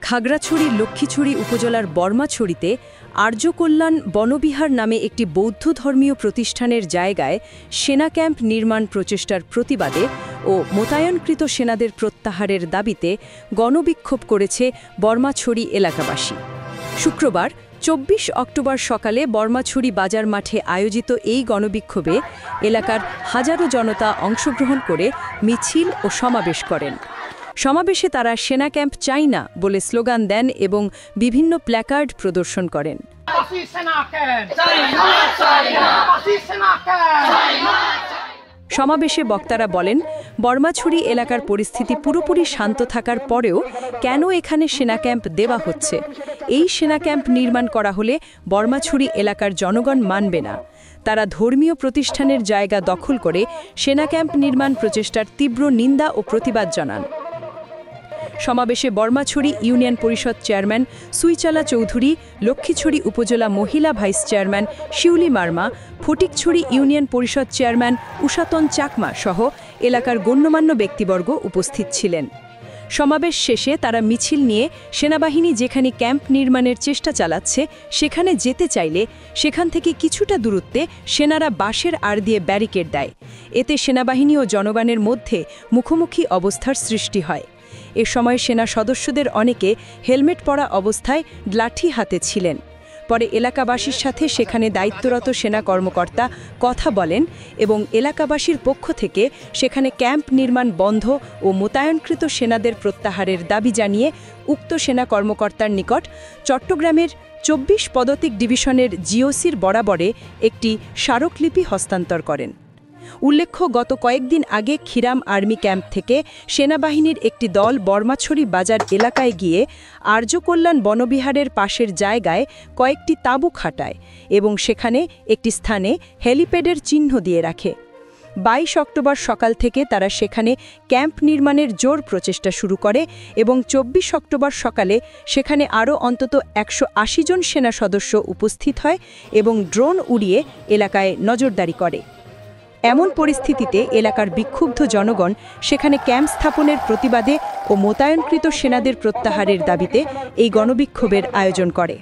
খাগড়াছড়ি লক্ষ্মীছড়ি উপজেলার বর্মাছড়িতে আর্য কল্যাণ বনবিহার নামে একটি বৌদ্ধ ধর্মীয় প্রতিষ্ঠানের জায়গায় সেনা ক্যাম্প নির্মাণ প্রচেষ্টার প্রতিবাদে ও মোতায়েনকৃত সেনাদের প্রত্যাহারের দাবিতে গণবিক্ষোভ করেছে বর্মাছড়ি এলাকাবাসী। শুক্রবার ২৪ অক্টোবর সকালে বর্মাছড়ি বাজার মাঠে আয়োজিত এই গণবিক্ষোভে এলাকার হাজারো জনতা অংশগ্রহণ করে মিছিল ও সমাবেশ করেন। সমাবেশে তারা সেনা ক্যাম্প চাই না বলে স্লোগান দেন এবং বিভিন্ন প্ল্যাকার্ড প্রদর্শন করেন। সমাবেশে বক্তারা বলেন, বর্মাছড়ি এলাকার পরিস্থিতি পুরোপুরি শান্ত থাকার পরেও কেন এখানে সেনা ক্যাম্প দেওয়া হচ্ছে? এই সেনা ক্যাম্প নির্মাণ করা হলে বর্মাছড়ি এলাকার জনগণ মানবে না। তারা ধর্মীয় প্রতিষ্ঠানের জায়গা দখল করে সেনা ক্যাম্প নির্মাণ প্রচেষ্টার তীব্র নিন্দা ও প্রতিবাদ জানান। সমাবেশে বর্মাছড়ি ইউনিয়ন পরিষদ চেয়ারম্যান সুইচালা চৌধুরী, লক্ষ্মীছড়ি উপজেলা মহিলা ভাইস চেয়ারম্যান শিউলি মার্মা, ফটিকছড়ি ইউনিয়ন পরিষদ চেয়ারম্যান উষাতন চাকমা সহ এলাকার গণ্যমান্য ব্যক্তিবর্গ উপস্থিত ছিলেন। সমাবেশ শেষে তারা মিছিল নিয়ে সেনাবাহিনী যেখানে ক্যাম্প নির্মাণের চেষ্টা চালাচ্ছে সেখানে যেতে চাইলে সেখান থেকে কিছুটা দূরত্বে সেনারা বাঁশের আড় দিয়ে ব্যারিকেড দেয়। এতে সেনাবাহিনী ও জনগণের মধ্যে মুখোমুখি অবস্থার সৃষ্টি হয়। এ সময় সেনা সদস্যদের অনেকে হেলমেট পরা অবস্থায় লাঠি হাতে ছিলেন। পরে এলাকাবাসীর সাথে সেখানে দায়িত্বরত সেনা কর্মকর্তা কথা বলেন এবং এলাকাবাসীর পক্ষ থেকে সেখানে ক্যাম্প নির্মাণ বন্ধ ও মোতায়েনকৃত সেনাদের প্রত্যাহারের দাবি জানিয়ে উক্ত সেনা কর্মকর্তার নিকট চট্টগ্রামের ২৪ পদাতিক ডিভিশনের জিওসির বরাবরে একটি স্মারকলিপি হস্তান্তর করেন। উল্লেখ্য, গত কয়েকদিন আগে খিরাম আর্মি ক্যাম্প থেকে সেনাবাহিনীর একটি দল বর্মাছড়ি বাজার এলাকায় গিয়ে আর্য কল্যাণ বনবিহারের পাশের জায়গায় কয়েকটি তাঁবু খাটায় এবং সেখানে একটি স্থানে হেলিপ্যাডের চিহ্ন দিয়ে রাখে। ২২ অক্টোবর সকাল থেকে তারা সেখানে ক্যাম্প নির্মাণের জোর প্রচেষ্টা শুরু করে এবং ২৪ অক্টোবর সকালে সেখানে আরও অন্তত ১৮০ জন সেনা সদস্য উপস্থিত হয় এবং ড্রোন উড়িয়ে এলাকায় নজরদারি করে। এমন পরিস্থিতিতে এলাকার বিক্ষুব্ধ জনগণ সেখানে ক্যাম্প স্থাপনের প্রতিবাদে ও মোতায়েনকৃত সেনাদের প্রত্যাহারের দাবিতে এই গণবিক্ষোভের আয়োজন করে।